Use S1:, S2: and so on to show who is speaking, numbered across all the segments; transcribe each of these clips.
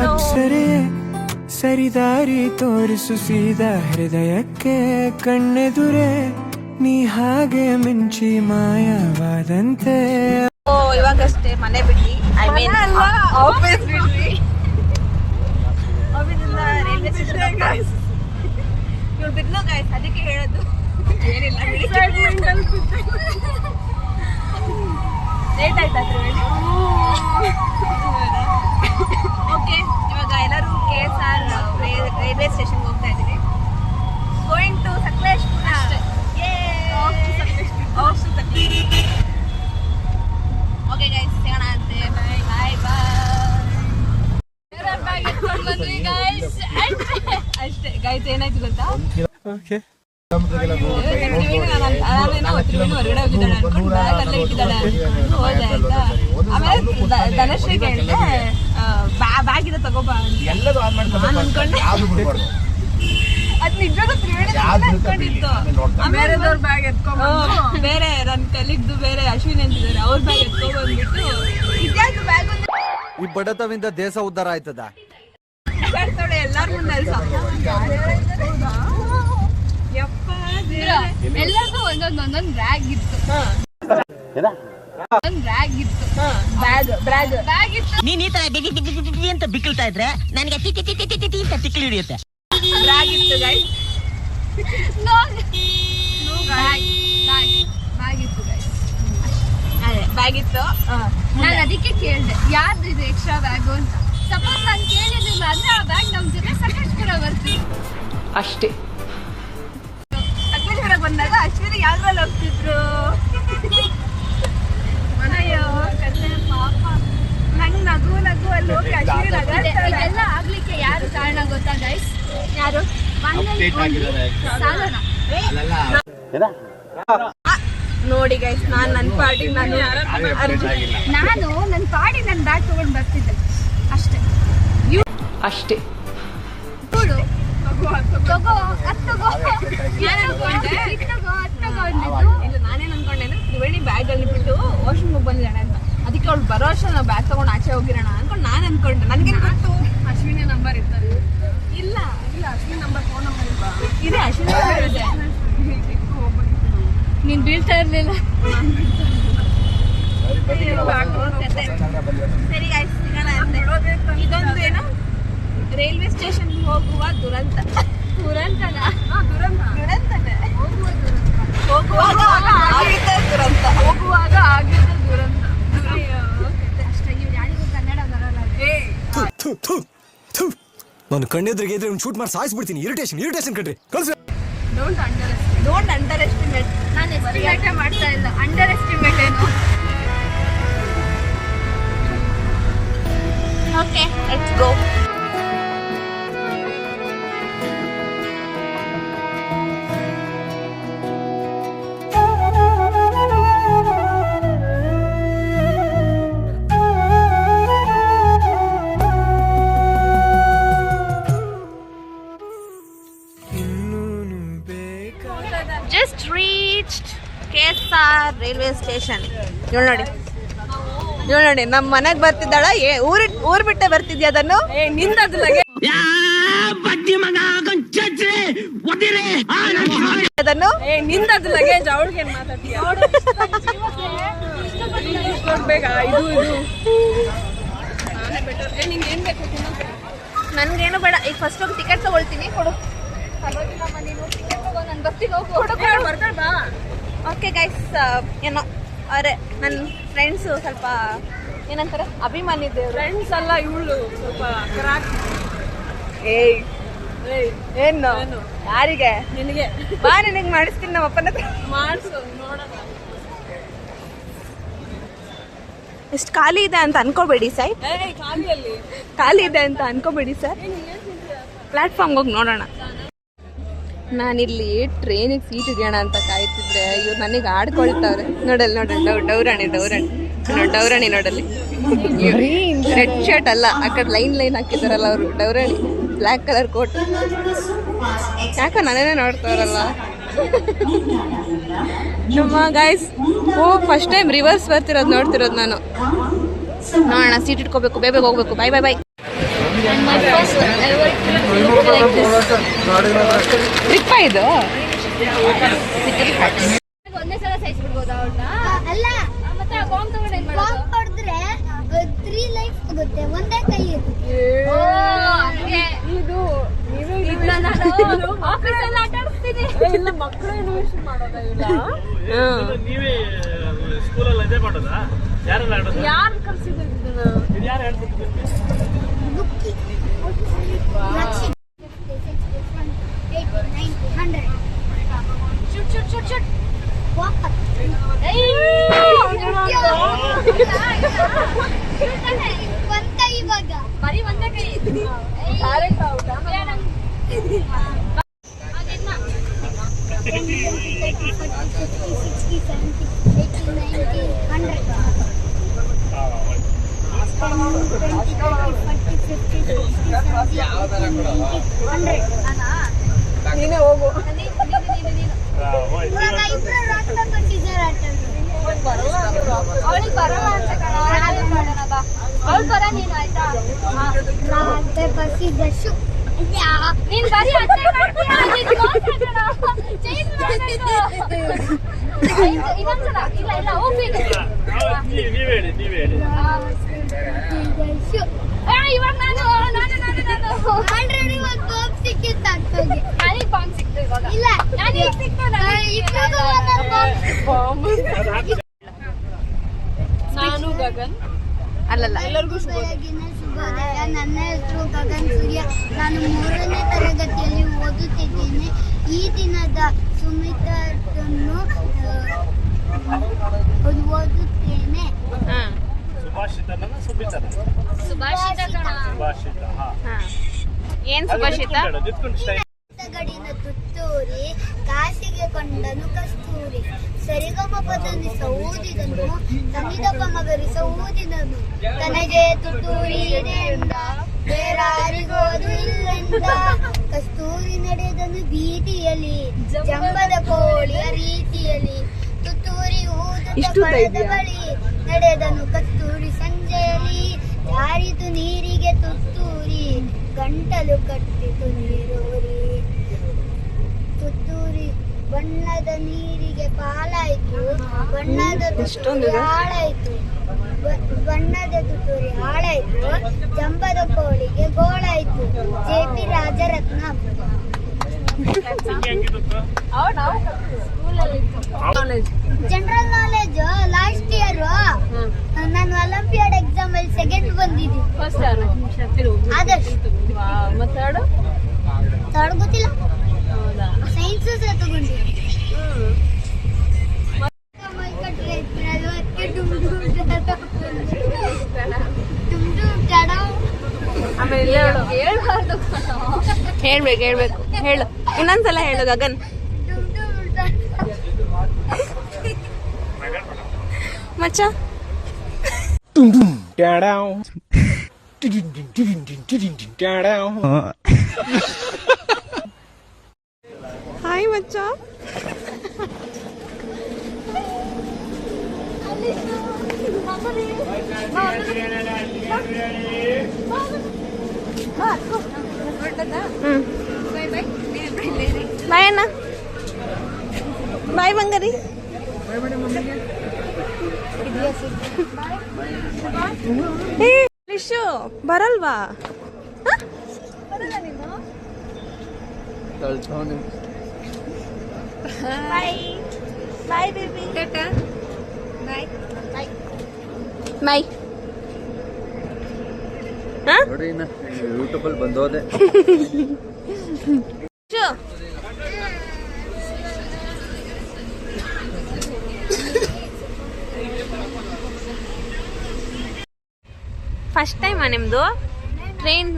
S1: ಅಕ್ಷರೇ ಸರಿದಾರಿ ತೋರಿಸು ಸೀದಾ ಹೃದಯಕ್ಕೆ ಕಣ್ಣೆದುರೇ ನೀ ಹಾಗೆ ಮಿಂಚಿ ಮಾಯವಾದಂತೆ.
S2: ಇವಾಗಷ್ಟೇ ಮನೆ ಬಿಟ್ವಿ, ಐ ಮೀನ್ ಆಫೀಸ್ ಬಿಟ್ವಿ. ಆಫೀಸಿಂದ ರೈಲ್ವೆ ಸ್ಟೇಷನ್ ಇವ್ರು ಬಿದ್ಲು ಗೈಸ್, ಅದಕ್ಕೆ ಹೇಳೋದು ಏನಿಲ್ಲ. ಲೇಟ್ ಆಯ್ತಾ ಓಕೆ. ಇವಾಗ ಎಲ್ಲರೂ KSR ರೈಲ್ವೆ ಸ್ಟೇಷನ್ಗೆ ಹೋಗ್ತಾ ಇದ್ದೀವಿ. Going to Sakleshpur. Okay guys, ಸಿಗೋಣ ಅಂತೆ. ಬಾಯ್ ಬಾಯ್ ಬಾಯ್. ಅಷ್ಟೇ ಗೈಸ್, ಏನಾಯ್ತು ಗೊತ್ತಾ? ಹೊರಗಡೆ ಹೋಗಿದ್ದಾಳೆ ಅನ್ಕೊಂಡು ಬ್ಯಾಗ್ ಅಲ್ಲೇ ಇಟ್ಟಿದ್ದಾಳೆ ಅನ್ಕೊಂಡು ಹೋದೆ ಆಯ್ತಾ. ಆಮೇಲೆ ಧನಶ್ರೀ ಕೇಳಿದೆ ಬ್ಯಾಗ್ ಇದೆ ತಗೋಬಾ ಅಂತ. ನಾನು ಅನ್ಕೊಂಡೆ ಅದ್ ನಿಜವಾದ ತ್ರಿವೇಣಿ ಅನ್ಕೊಂಡಿತ್ತು. ಬೇರೆದವ್ರ ಬ್ಯಾಗ್ ಎತ್ಕೊಂಡ್ಬಂದು ಬೇರೆ ನನ್ನ ಕಲಿಗ್ದು ಬೇರೆ ಅಶ್ವಿನಿ ಅಂತಿದ್ದಾರೆ, ಅವ್ರ ಬ್ಯಾಗ್ ಎತ್ಕೊಂಡ್ಬಂದ್ಬಿಟ್ಟು ಇದ್ಯಾಕೆ ಬ್ಯಾಗ್
S3: ಈ ಬಡತವಿಂದ ದೇಶ ಉದ್ಧಾರ ಆಯ್ತದ.
S2: ಎಲ್ಲಾರ ಮುಂದೆ
S4: ಎಲ್ಲರಿಗೂ ಒಂದೊಂದು ಬ್ಯಾಗ್ ಇತ್ತು.
S5: ನೀನ್ ಈ ತರ ಅಂತ ಬಿಕ್ಕಳ್ತಾ ಇದ್ರೆ ನನಗೆ ತಿಕ್ಕಿ ಹಿಡಿಯುತ್ತೆ.
S2: ಬ್ಯಾಗ್ ಇತ್ತು ಗೈಸ್, ಬ್ಯಾಗ್ ಇತ್ತು.
S4: ನಾನು ಅದಕ್ಕೆ ಕೇಳಿದೆ ಯಾರ್ದು ಇದು ಎಕ್ಸ್ಟ್ರಾ ಬ್ಯಾಗು ಅಂತ. ಸಪೋಸ್ ನಾನು ಕೇಳಿದಿಲ್ಲ ಅಂದ್ರೆ ಆ ಬ್ಯಾಗ್ ನಮ್ ಜೊತೆ ಸಕಲೇಶ್ಪುರ ಬರ್ತೀವಿ
S2: ಅಷ್ಟೇ. ಸಕಲೇಶ್ಪುರ ಬಂದಾಗ ಅಶ್ವಿನಿ ಯಾವ್ದ್ರಲ್ಲಿ ಹೋಗ್ತಿದ್ರು? ಅಯ್ಯೋ ಕತೆ ಪಾಪ, ನಂಗೆ ನಗು ಅಲ್ಲಿ ಹೋಗಿ ಅಶ್ವಿನಿ
S4: ಇದೆಲ್ಲ ಆಗ್ಲಿಕ್ಕೆ ಯಾರು ಕಾರಣ ಗೊತ್ತಾ ಗೈಸ್?
S2: ಯಾರು?
S4: ಸಾಧನ.
S2: ನೋಡಿ ಗೈಸ್, ನಾನು ನನ್ನ ಪಾರ್ಟಿಗೆ ನಾನು
S4: ನನ್ನ ಪಾರ್ಟಿಗೆ ನನ್ನ ಬ್ಯಾಗ್ ತಗೊಂಡು ಬರ್ತಿದ್ದೆ ಅಷ್ಟೇ.
S2: ನಾನೇನ್ ಅನ್ಕೊಂಡೆ ಅಂದ್ರೆ ತ್ರಿವೇಣಿ ಬ್ಯಾಗ್ ಅಲ್ಲಿ ಬಿಟ್ಟು ವಾಶ್ರೂಮ್ ಹೋಗಿ ಬಂದಿದ್ದಾಳೆ ಅಂತ. ಅದಕ್ಕೆ ಅವ್ಳು ಬರೋ ವರ್ಷ ನಾವು ಬ್ಯಾಗ್ ತಗೊಂಡು ಆಚೆ ಹೋಗಿರೋಣ ಅನ್ಕೊಂಡು ನಾನು ಅನ್ಕೊಂಡೆ. ನನ್ಗೆ ಗೊತ್ತು ಅಶ್ವಿನಿ ನಂಬರ್ ಇರ್ತಾರೆ. ಇಲ್ಲ ಅಶ್ವಿನಿ ನಂಬರ್, ಫೋನ್ ನಂಬರ್ ಇಲ್ವಾ? ಇದೆ, ಅಶ್ವಿನಿ ನಂಬರ್ ಇದೆ.
S4: ನೀನ್ ಬೀಳ್ತಾ ಇರ್ಲಿಲ್ಲ.
S2: ಸರಿ ಆಯ್ತು, ಸಿಗೋಣ ಅಂತೆ. ಇದೊಂದು ಏನೋ ರೈಲ್ವೆ ಸ್ಟೇಷನ್ ಹೋಗುವ ದುರಂತ.
S4: ದುರಂತನ
S2: ದುರಂತನೇ. ಹೋಗುವಾಗ ಆಗಿದ್ದ ದುರಂತ.
S4: ಅಷ್ಟೇ. ಇವ್ರು ಯಾರಿಗೂ ಕನ್ನಡ ಬರಲ್ಲ.
S1: ನಾನು ಕಣ್ಣೆದ್ರಿಗೆ ಇದ್ರೆ ಒಂದು ಶೂಟ್ ಮಾಡಿ ಸಾಯಿಸ್ಬಿಡ್ತೀನಿ. ಇರಿಟೇಷನ್ ಕಣ್ರಿ, ಕಳ್ಸಿ.
S2: Don't under estimate.
S4: ನಾನು ಎಸ್ಟಿಮೇಟ್ ಮಾಡ್ತಾ ಇಲ್ಲ, ಅಂಡರ್ ಎಸ್ಟಿಮೇಟ್ ಏನು.
S2: Okay, let's go. Just reached KSR railway station. ಇವಳು ನೋಡಿ ನಮ್ಮ ಮನೆಗೆ ಬರ್ತಿದ್ದಾಳ. ಊರ್ ಬಿಟ್ಟೆ ಬರ್ತಿದ್ಯಾ? ಅದನ್ನು ನಿಂದದು ಲಗೇಜ್ ಅವಳಿಗೆ ಮಾತಾಡ್ತೀಯ? ನನ್ಗೇನು ಬೇಡ, ಈಗ ಫಸ್ಟ್ ಹೋಗಿ ಟಿಕೆಟ್ ತಗೊಳ್ತೀನಿ. ಕೊಡು. ಓಕೆ ಗೈಸ್, ಏನೋ ಅರೆ ನನ್ನ ಫ್ರೆಂಡ್ಸು ಸ್ವಲ್ಪ ಏನಂತಾರೆ ಅಭಿಮಾನಿ ದೇವ್ರು. ಫ್ರೆಂಡ್ಸ್ ಅಲ್ಲ, ಇವಳು ಸ್ವಲ್ಪ ಕ್ರಾಕ್. ಏನು ಯಾರಿಗೆ? ನಿನಗೆ ಬಾ, ನಿನಗೆ ಮಾಡಿಸ್ತೀನಿ. ನಮ್ಮ ಅಪ್ಪನ ಹತ್ರ ಮಾಡಿಸು ನೋಡೋಣ. ಎಷ್ಟು ಖಾಲಿ ಇದೆ ಅಂತ ಅನ್ಕೋಬೇಡಿ ಸರ್. ಖಾಲಿ ಇದೆ ಅಂತ ಅನ್ಕೋಬೇಡಿ ಸರ್. ಪ್ಲಾಟ್ಫಾರ್ಮ್ಗೆ ಹೋಗಿ ನೋಡೋಣ. ನಾನಿಲ್ಲಿ ಟ್ರೈನಿಗೆ ಸೀಟ್ ಹಿಡಿಯೋಣ ಅಂತ ಕಾಯ್ತಿದ್ರೆ ಇವ್ರು ನನಗೆ ಆಡ್ಕೊಳ್ತಾವ್ರೆ. ನೋಡಲ್ಲಿ ಡೌರಾಣಿ ನೋಡಲ್ಲಿ. ರೆಡ್ ಶರ್ಟ್ ಅಲ್ಲ, ಆ ಕಡೆ ಲೈನ್ ಹಾಕಿದಾರಲ್ಲ ಅವರು, ಡೌರಾಣಿ. Black colour coat. ಯಾಕ ನನ್ನೇ ನೋಡ್ತಾರಲ್ಲ ನಮ್ಮ ಗೈಸ್. ಫಸ್ಟ್ ಟೈಮ್ ರಿವರ್ಸ್ ಬರ್ತಿರೋದು ನೋಡ್ತಿರೋದು ನಾನು. ನೋಡೋಣ, ಸೀಟ್ ಇಟ್ಕೋಬೇಕು, ಬೇಗ ಹೋಗ್ಬೇಕು. ಬಾಯ್.
S4: My first ever trip like this.
S2: ಟ್ರಿಪ್ಪ ಇದು
S4: ಒಂದೇ ಸಲ ಸೈಜ್ ಬಿಡ್ಬೋದಾ ಅವ್ರನ್ನ? ಅಲ್ಲ ಮತ್ತೆ ಆ ಬಾಂಬ್ ತಗೊಂಡು ಏನ್ ಮಾಡೋದು? ಬಾಂಬ್ ಹೊಡೆದ್ರೆ 3 ಲೈಫ್ ಆಗುತ್ತೆ, ಒಂದೇ ಕೈ ಇರುತ್ತೆ. ಓ ಹಂಗೆ ಇದು ಇದನ್ನ ನಾನು ಆಫೀಸಲ್ಲಿ ಆಟ ಆಡ್ತೀನಿ.
S2: ಇಲ್ಲ ಮಕ್ಕಳು ಇನ್ವೆಸ್ಟ್ ಮಾಡೋದಾ ಇಲ್ಲ?
S6: ನೀವೇ ಸ್ಕೂಲಲ್ಲಿ ಅದೇ ಮಾಡೋದಾ? ಯಾರೆಲ್ಲ ಆಡೋದು?
S2: ಯಾರು ಕಲ್ಸಿದ್ರು ಇದನ್ನ?
S6: ಇದು ಯಾರು ಹೇಳ್ತಿದ್ರು?
S4: ಬುಕ್ಕಿ 60 80 90 100 ಶೂಟ್ ವಾಕ್ ಒಂದ ಇವಾಗ ಬರೀ ಒಂದ ಕೈ
S2: ಡೈರೆಕ್ಟ್ ಔಟ್. ನೀನೇ ಹೋಗು.
S4: ಅವಳಿಗೆ ಬರಲ್ಲ ಅಂತ ಕಣ, ಅವಳು ಬರ ನೀನು ಆಯ್ತಾ? ನೀನ್ ಬರೀ ಇನ್ನೊಂದ್ಸಲ ಇಲ್ಲ ಇಲ್ಲ ಹೋಗ್ಬೇಕು.
S6: ನೀವೇ ಹೇಳಿ.
S4: ಇವಾಗ ನಾನು ಆಲ್ರೆಡಿ ಒಂದು ಬಾಂಬ್ ಸಿಕ್ಕಿತ್ತು ಅಂತಂಗೆ. ನನಗೆ ಬಾಂಬ್ ಸಿಕ್ತು ಇವಾಗ. ಇಲ್ಲ ನನಗೆ ಸಿಕ್ತು.
S2: ನಾನು ಗಗನ್
S4: ಅಲ್ಲಲ್ಲ ಎಲ್ಲರಿಗೂ ಬೆಳಗಿನ ಶುಭೋದಯ. ನನ್ನ ಹೆಸರು ಗಗನ್ ಸೂರ್ಯ. ನಾನು 3ನೇ ತರಗತಿಯಲ್ಲಿ ಓದುತ್ತಿದ್ದೇನೆ. ಈ ದಿನದ ಸುಮಿತನ್ನು ಓದುತ್ತೇನೆ.
S6: ಸುಭಾಷಿತ.
S2: ಏನ್ ಸುಭಾಷಿತ?
S4: ಗಡಿನ ತುತ್ತೂರಿ ಕಾಸಿಗೆ ಕೊಂಡನು ಕಸ್ತೂರಿ. ಸರಿಗಮಪದನಿಸ ಊದಿದನು, ತನಿದಪ ಮಗರಿಸ ಊದಿದನು. ತನಗೆ ತುತ್ತೂರಿ ಎಂದ, ಬೇರಾರಿಗೋದು ಇಲ್ಲೆಂದ. ಕಸ್ತೂರಿ ನಡೆದನು ಬೀದಿಯಲ್ಲಿ, ಜಂಬದ ಕೋಳಿಯ ರೀತಿಯಲ್ಲಿ. ತುತ್ತೂರಿ ಊದುತ್ತ ಪಡೆದ ಬಳಿ, ನಡೆದನು ಕಸ್ತೂರಿ ಸಂಜೆಯಲ್ಲಿ. ಜಾರಿತು ನೀರಿಗೆ ತುತ್ತೂರಿ, ಗಂಟಲು ಕಟ್ಟಿತು ನೀರೂರಿ. ತುತ್ತೂರಿ ಬಣ್ಣದ ನೀರಿಗೆ ಪಾಲಾಯ್ತು, ಬಣ್ಣದ ತುತ್ತೂರಿ ಹಾಳಾಯ್ತು. ಬಣ್ಣದ ತುತ್ತೂರಿ ಹಾಳಾಯ್ತು, ಜಂಬದ ಕೋಳಿಗೆ ಗೋಳಾಯ್ತು. JP Rajaratna. General knowledge last year ನಾನು ಒಲಿಂಪಿಯಾಡ್ ಎಕ್ಸಾಮ್ ಅಲ್ಲಿ ಸೆಕೆಂಡ್ ಬಂದಿದ್ದೀನಿ.
S2: ಫಸ್ಟ್
S4: ಆದರ್ಶ್.
S2: ಮತ್ತೆ
S4: ಥರ್ಡ್ ಗೊತ್ತಿಲ್ಲ. ಸೈನ್ಸ್ ಸಹ ತಗೊಂಡಿದ್ದೀನಿ.
S2: ಆಮೇಲೆ ಹೇಳ್ಬೇಕು ಹೇಳು ಇನ್ನೊಂದ್ಸಲ ಹೇಳು ಗಗನ್. ಮಚ್ಚ ಹಾಯ್ ಮಚ್ಚ. ಬಾಯ್ ಅಣ್ಣ. ಬಾಯ್ ಬಂಗಾರಿ. ಲಿಶು ಬರಲ್ವಾ? ಬಾಯ್ ಬಾಯ್ ಬೇಬಿ. ಟಾಟಾ ಬಾಯ್ ಬಾಯ್ ಬಾಯ್.
S3: ನೋಡಿ ಯೂಟ್ಯೂಬ್ ಅಲ್ಲಿ ಬಂದೋದೆ.
S2: ಫಸ್ಟ್ ಟೈಮಾ ನಿಮ್ದು ಟ್ರೈನ್?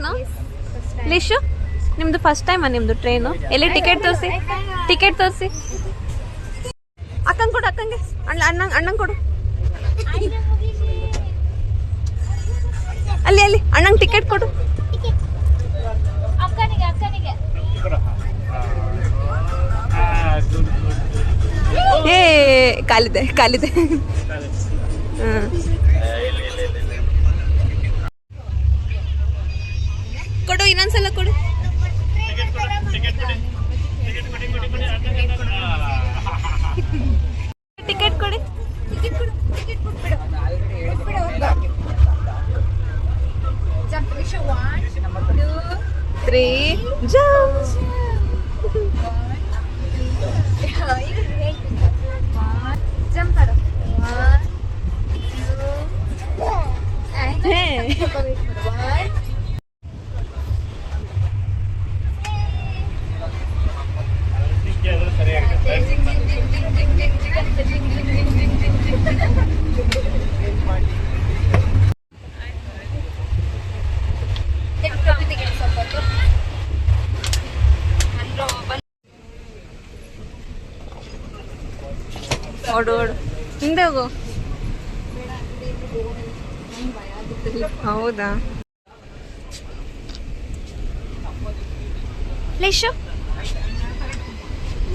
S2: ಲಿಶು ನಿಮ್ದು ಫಸ್ಟ್ ಟೈಮಾ ನಿಮ್ದು ಟ್ರೈನು? ಎಲ್ಲಿ ಟಿಕೆಟ್ ತೋರಿಸಿ. ಅಕ್ಕಂಗೆ ಕೊಡು, ಅಕ್ಕಂಗೆ ಅಣ್ಣಂಗೆ ಕೊಡು. ಅಲ್ಲಿ ಅಣ್ಣಂಗೆ ಟಿಕೆಟ್ ಕೊಡು. ಏ ಕಾಲಿದೆ ಕೊಡು ಇನ್ನೊಂದ್ಸಲ ಕೊಡು. ಟಿಕೆಟ್ ಕೊಡಿ.
S4: Jump, Risha. 1, 2,
S2: 3 jump.
S4: 1. Jump karo. 1, 2.
S2: Hey.
S4: 1.
S6: ಸರಿ ಆಗ್ತದೆ.
S2: ಓಡು ಓಡು ಹಿಂದೆ ಹೋಗು. ಹೌದಾ ಲಿಶು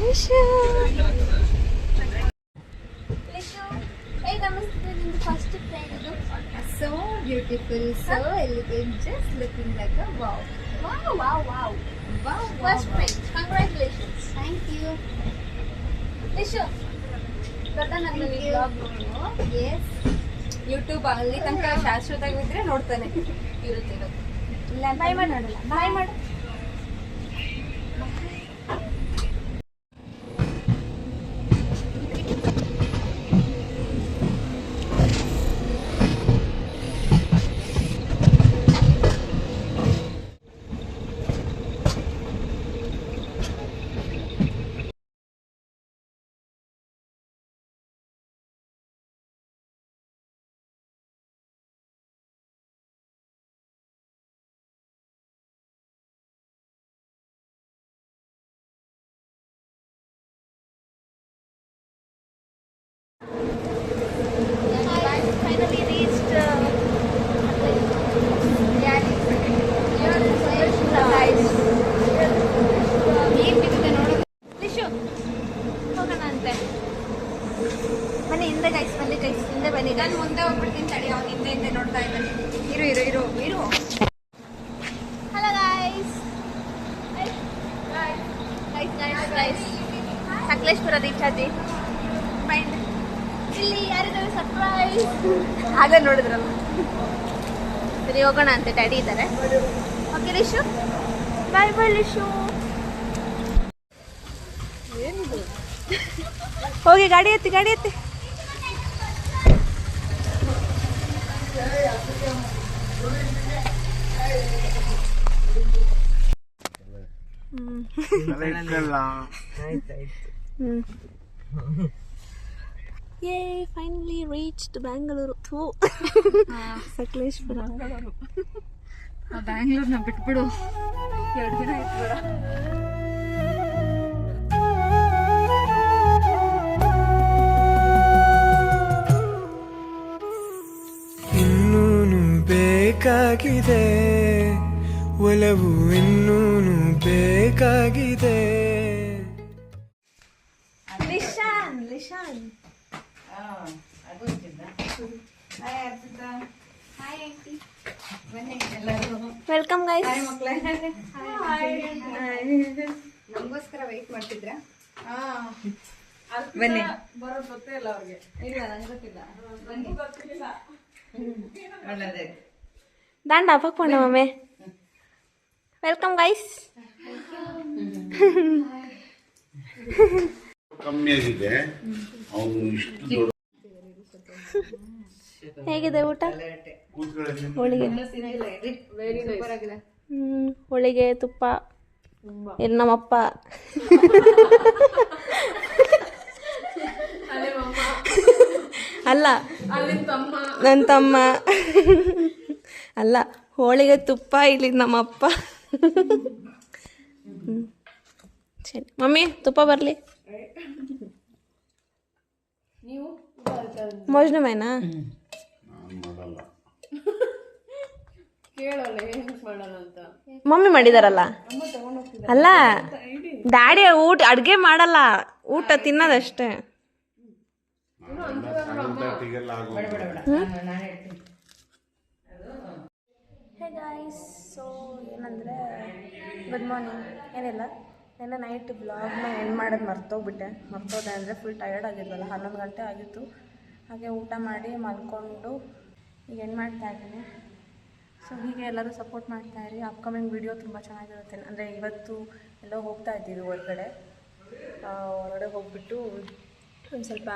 S2: ಲಿಶು
S4: Hey, namaste. First friend. So beautiful, so elegant, just looking like a wow. Wow, wow, wow. Wow, first friend. Congratulations. Thank you. Lishu. Yes.
S2: YouTube ಅಲ್ಲಿ ತನಕ ಶಾಶ್ವತವಾಗಿದ್ರೆ ನೋಡ್ತಾನೆ ಇರುತ್ತೆ.
S4: ಬಾಯ್ ಮಾಡಿ ನೋಡಲ್ಲ. ಬಾಯ್ ಮಾಡು. Finally reached ಹೋಗೋಣ ಅಂತೆ. ಬನ್ನಿ ಹಿಂದೆ ಗೈಸ್, ಬನ್ನಿ ಗೈಸ್, ಹಿಂದೆ ಬನ್ನಿ.
S2: ನಾನು ಮುಂದೆ ಹೋಗ್ಬಿಡ್ತೀನಿ ತಡಿ, ಅವ್ನು ಹಿಂದೆ ಹಿಂದೆ ನೋಡ್ತಾ ಇದ್ದಾನೆ. ಇರು ಇರು ಇರು ಇರು.
S4: Hello guys. Guys
S2: Sakleshpur reach ಆದಿ. ಮೈಂಡ್
S4: ಇಲ್ಲಿ ಯಾರಿದ್ದಾರೆ ಸರ್ಪ್ರೈಸ್.
S2: ಆಗಲೇ ನೋಡಿದ್ರಲ್ಲ. ಸರಿ ಹೋಗೋಣ ಅಂತೆ, ಡ್ಯಾಡಿ ಇದ್ದಾರೆ. ಓಕೆ ಲಿಶು, ಬಾಯ್ ಬಾಯ್ ಲಿಶು. ಹೋಗಿ ಗಾಡಿ ಎತ್ತಿ, ಗಾಡಿ ಎತ್ತಿ. Yay, finally reached Bangalore. ಥೂ, ಸಕಲೇಶ್ಪುರ.
S7: ಬ್ಯಾಂಗ್ಳೂರ್ನ ಬಿಟ್ಬಿಡು, 2 ದಿನ ಆಯ್ತು ಬೇಡ.
S8: ಇನ್ನೂನು ಬೇಕಾಗಿದೆ ಒಲವು, ಇನ್ನೂನು ಬೇಕಾಗಿದೆ.
S2: ಲಿಶಾನ್ ಲಿಶಾನ್ ವೆಲ್ಕಮ್ ಗೈಸ್.
S7: ನಮಗೋಸ್ಕರ ವೆಯ್ಟ್ ಮಾಡ್ತಿದ್ರ?
S2: ಬನ್ನಿ.
S7: ಬರೋದು ಗೊತ್ತೇ ಇಲ್ಲ ಅವ್ರಿಗೆ. ಇಲ್ಲ, ನಂಗೆ ಗೊತ್ತಿಲ್ಲ. ಬನ್ನಿ. ಒಳ್ಳೆದೇ.
S2: ದಾಂಡ ಪಕ್ಕೊಂಡ ಮಮ್ಮಿ. Welcome guys.
S9: ಕಮ್ಮಿ ಆಗಿದೆ. ಅವನು ಇಷ್ಟು ದೊಡ್ಡ
S2: ಹೇಗಿದೆ ಊಟ? ಹೋಳಿಗೆ,
S7: ಸೂಪರ್ ಆಗಿದೆ.
S2: ಹೋಳಿಗೆ, ತುಪ್ಪ. ಇಲ್ಲಿ ನಮ್ಮಪ್ಪ. ಅಲ್ಲ, ನನ್ನ ತಮ್ಮ. ಅಲ್ಲ, ಹೋಳಿಗೆ, ತುಪ್ಪ, ಇಲ್ಲಿ ನಮ್ಮಪ್ಪ. ಸರಿ ಮಮ್ಮಿ, ತುಪ್ಪ ಬರಲಿ. ಮೋಜ್ನ ಮೇನಾ
S9: ಮಾಡಲ್ಲ.
S7: ಕೇಳೋಲ್ಲ ಹೆಂಗ್ ಮಾಡೋಣ ಅಂತ.
S2: ಮಮ್ಮಿ ಮಾಡಿದಾರಲ್ಲ. ಅಲ್ಲ, ಡ್ಯಾಡಿ ಊಟ ಅಡುಗೆ ಮಾಡಲ್ಲ, ಊಟ ತಿನ್ನೋದಷ್ಟೇ.
S9: ಸಣ್ಣ ದಾಟಿಗೆಲ್ಲ ಆಗೋದು.
S2: Hey guys. ಸೊ ಏನಂದರೆ ಗುಡ್ ಮಾರ್ನಿಂಗ್. ಏನಿಲ್ಲ, ನೆನ್ನೆ ನೈಟ್ ಬ್ಲಾಗ್ನ ಎಂಡ್ ಮಾಡೋದು ಮರ್ತೋಗ್ಬಿಟ್ಟೆ. ಮರ್ತೋದೆ ಅಂದರೆ ಫುಲ್ ಟಯರ್ಡ್ ಆಗಿದ್ವಲ್ಲ, 11 ಗಂಟೆ ಆಗಿತ್ತು. ಹಾಗೆ ಊಟ ಮಾಡಿ ಮಲ್ಕೊಂಡು ಈಗ ಎಂಡ್ ಮಾಡ್ತಾ ಇದ್ದೀನಿ. ಸೊ ಹೀಗೆ ಎಲ್ಲರೂ ಸಪೋರ್ಟ್ ಮಾಡ್ತಾಯಿರಿ. ಅಪ್ಕಮಿಂಗ್ ವಿಡಿಯೋ ತುಂಬ ಚೆನ್ನಾಗಿರುತ್ತೆ. ಅಂದರೆ ಇವತ್ತು ಎಲ್ಲೋ ಹೋಗ್ತಾ ಇದ್ದೀವಿ ಹೊರಗಡೆ ಹೋಗ್ಬಿಟ್ಟು ಒಂದು ಸ್ವಲ್ಪ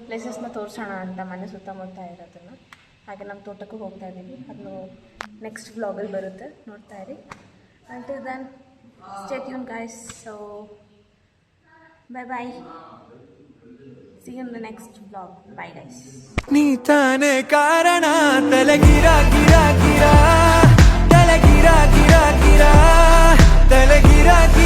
S2: ಪ್ಲೇಸಸ್ನ ತೋರಿಸೋಣ ಅಂತ, ಮನೆ ಸುತ್ತಮುತ್ತ ಇರೋದನ್ನು. ಹಾಗೆ ನಮ್ಮ ತೋಟಕ್ಕೂ ಹೋಗ್ತಾ ಇದ್ದೀವಿ. ಅದು ನೆಕ್ಸ್ಟ್ ವ್ಲಾಗಲ್ಲಿ ಬರುತ್ತೆ, ನೋಡ್ತಾ ಇರಿ. Until then, stay tuned guys. So bye bye. See you in the next vlog. Bye guys.
S8: ನೀ ತಾನೇ ಕಾರಣ ತಲೆಗಿರ ಗಿರ ಗಿರ ತಲೆಗಿರ ಗಿರ ಗಿರ ತಲೆಗಿರ ಗಿರ